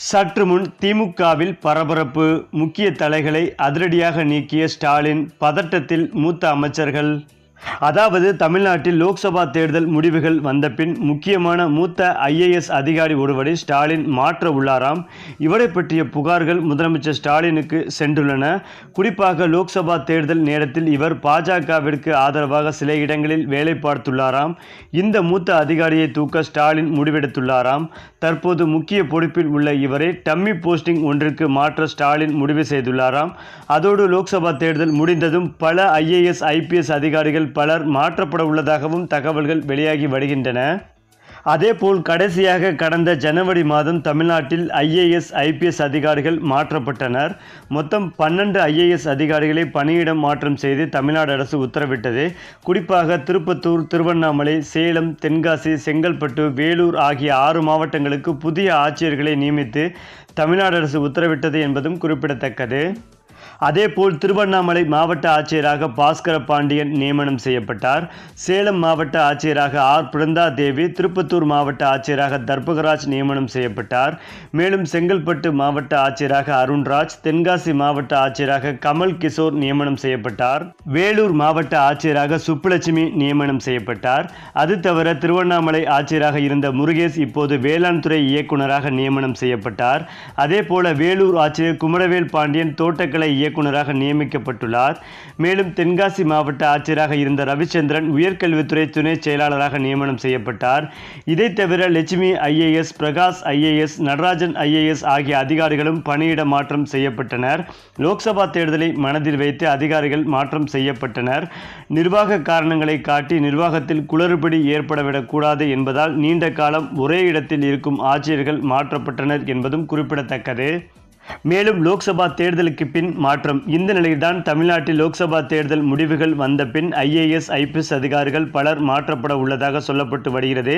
சற்று முன் திமுகவில் பரபரப்பு. முக்கிய தலைகளை அதிரடியாக நீக்கிய ஸ்டாலின். பதட்டத்தில் மூத்த அமைச்சர்கள். அதாவது தமிழ்நாட்டில் லோக்சபா தேர்தல் முடிவுகள் வந்தபின் முக்கியமான மூத்த ஐஏஎஸ் அதிகாரி ஒருவரை ஸ்டாலின் மாற்ற உள்ளாராம். இவரை பற்றிய புகார்கள் முதலமைச்சர் ஸ்டாலினுக்கு சென்றுள்ளன. குறிப்பாக லோக்சபா தேர்தல் நேரத்தில் இவர் பாஜகவிற்கு ஆதரவாக சில இடங்களில் வேலை பார்த்துள்ளாராம். இந்த மூத்த அதிகாரியை தூக்க ஸ்டாலின் முடிவெடுத்துள்ளாராம். தற்போது முக்கிய பொறுப்பில் உள்ள இவரை டம்மி போஸ்டிங் ஒன்றிற்கு மாற்ற ஸ்டாலின் முடிவு செய்துள்ளாராம். அதோடு லோக்சபா தேர்தல் முடிந்ததும் பல ஐஏஎஸ் ஐபிஎஸ் அதிகாரிகள் பலர் மாற்றப்பட உள்ளதாகவும் தகவல்கள் வெளியாகி வருகின்றன. அதேபோல் கடைசியாக கடந்த ஜனவரி மாதம் தமிழ்நாட்டில் ஐஏஎஸ் ஐபிஎஸ் அதிகாரிகள் மாற்றப்பட்டனர். மொத்தம் 12 ஐஏஎஸ் அதிகாரிகளை பணியிடம் மாற்றம் செய்து தமிழ்நாடு அரசு உத்தரவிட்டது. குறிப்பாக திருப்பத்தூர், திருவண்ணாமலை, சேலம், தென்காசி, செங்கல்பட்டு, வேலூர் ஆகிய 6 மாவட்டங்களுக்கு புதிய ஆட்சியர்களை நியமித்து தமிழ்நாடு அரசு உத்தரவிட்டது என்பதும் குறிப்பிடத்தக்கது. அதேபோல் திருவண்ணாமலை மாவட்ட ஆட்சியராக பாஸ்கர பாண்டியன் நியமனம் செய்யப்பட்டார். சேலம் மாவட்ட ஆட்சியராக ஆர் பிருந்தா தேவி, திருப்பத்தூர் மாவட்ட ஆட்சியராக தர்பகராஜ் நியமனம் செய்யப்பட்டார். மேலும் செங்கல்பட்டு மாவட்ட ஆட்சியராக அருண்ராஜ், தென்காசி மாவட்ட ஆட்சியராக கமல் கிஷோர் நியமனம் செய்யப்பட்டார். வேலூர் மாவட்ட ஆட்சியராக சுப்புலட்சுமி நியமனம் செய்யப்பட்டார். அது தவிர திருவண்ணாமலை ஆட்சியராக இருந்த முருகேஷ் இப்போது வேளாண் துறை இயக்குநராக நியமனம் செய்யப்பட்டார். அதேபோல வேலூர் ஆட்சியர் குமரவேல் பாண்டியன் தோட்டக்கலை இயக்குநராக நியமிக்கப்பட்டுள்ளார். மேலும் தென்காசி மாவட்ட ஆட்சியராக இருந்த ரவிச்சந்திரன் உயர்கல்வித்துறை துணை செயலாளராக நியமனம் செய்யப்பட்டார். இதை தவிர Lakshmi IAS, Prakash IAS, Natarajan IAS ஆகிய அதிகாரிகளும் பணியிட மாற்றம் செய்யப்பட்டனர். லோக்சபா தேர்தலை மனதில் வைத்து அதிகாரிகள் மாற்றம் செய்யப்பட்டனர். நிர்வாக காரணங்களை காட்டி நிர்வாகத்தில் குளறுபடி ஏற்படவிடக்கூடாது என்பதால் நீண்ட காலம் ஒரே இடத்தில் இருக்கும் ஆட்சியர்கள் மாற்றப்பட்டனர் என்பதும் குறிப்பிடத்தக்கது. மேலும் லோக்சபா தேர்தலுக்கு பின் மாற்றம். இந்த நிலையில்தான் தமிழ்நாட்டில் லோக்சபா தேர்தல் முடிவுகள் வந்த பின் ஐஏஎஸ் ஐபிஎஸ் அதிகாரிகள் பலர் மாற்றப்பட உள்ளதாக சொல்லப்பட்டு வருகிறது.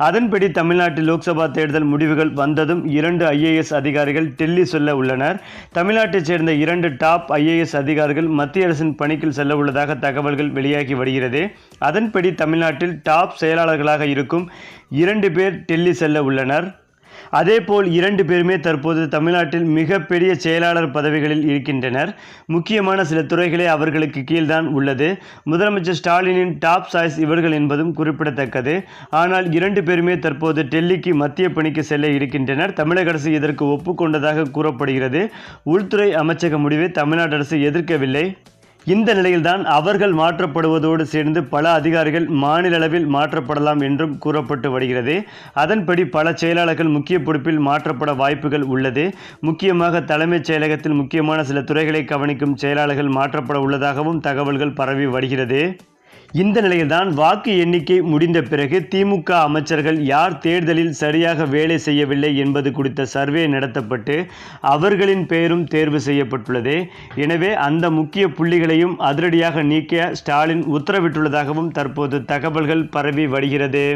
அதன்படி தமிழ்நாட்டில் லோக்சபா தேர்தல் முடிவுகள் வந்ததும் 2 ஐஏஎஸ் அதிகாரிகள் டெல்லி செல்ல உள்ளனர். தமிழ்நாட்டைச் சேர்ந்த 2 டாப் ஐஏஎஸ் அதிகாரிகள் மத்திய அரசின் பணிக்கு செல்ல உள்ளதாக தகவல்கள் வெளியாகி வருகிறது. அதன்படி தமிழ்நாட்டில் டாப் செயலாளர்களாக இருக்கும் 2 பேர் டெல்லி செல்ல உள்ளனர். அதேபோல் 2 பேருமே தற்போது தமிழ்நாட்டில் மிகப்பெரிய செயலாளர் பதவிகளில் இருக்கின்றனர். முக்கியமான சில துறைகளே அவர்களுக்கு கீழ்தான் உள்ளது. முதலமைச்சர் ஸ்டாலினின் டாப் சாய்ஸ் இவர்கள் என்பதும் குறிப்பிடத்தக்கது. ஆனால் 2 பேருமே தற்போது டெல்லிக்கு மத்திய பணிக்கு செல்ல இருக்கின்றனர். தமிழக அரசு இதற்கு ஒப்புக்கொண்டதாக கூறப்படுகிறது. உள்துறை அமைச்சக முடிவை தமிழ்நாடு அரசு எதிர்க்கவில்லை. இந்த நிலையில்தான் அவர்கள் மாற்றப்படுவதோடு சேர்ந்து பல அதிகாரிகள் மாநில அளவில் மாற்றப்படலாம் என்றும் கூறப்பட்டு வருகிறது. அதன்படி பல செயலாளர்கள் முக்கிய பொறுப்பில் மாற்றப்பட வாய்ப்புகள் உள்ளது. முக்கியமாக தலைமைச் செயலகத்தில் முக்கியமான சில துறைகளை கவனிக்கும் செயலாளர்கள் மாற்றப்பட உள்ளதாகவும் தகவல்கள் பரவி வருகிறது. இந்த நிலையில்தான் வாக்கு எண்ணிக்கை முடிந்த பிறகு திமுக அமைச்சர்கள் யார் தேர்தலில் சரியாக வேலை செய்யவில்லை என்பது குறித்த சர்வே நடத்தப்பட்டு அவர்களின் பெயரும் தேர்வு செய்யப்பட்டுள்ளது. எனவே அந்த முக்கிய புள்ளிகளையும் அதிரடியாக நீக்க ஸ்டாலின் உத்தரவிட்டுள்ளதாகவும் தற்போது தகவல்கள் பரவி வருகிறது.